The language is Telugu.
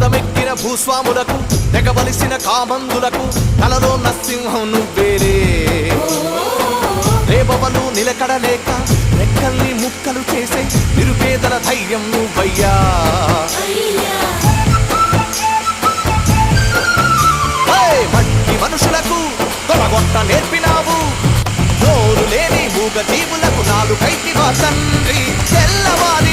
మదమెక్కిన భూస్వాములకు తెగవలసిన కామందులకు తలలో నరసింహం నువ్వేలే రేపవలు నిలకడలేక రెక్కల్ని ముక్కలు చేసే నిరుపేదల ధైర్యం నువ్వయ్యా మట్టి మనుషులకు తొలగొట్ట నేర్పినావు నోరు లేని మూగ జీవులకు నాలుగైతివా తండ్రి తెల్లవారి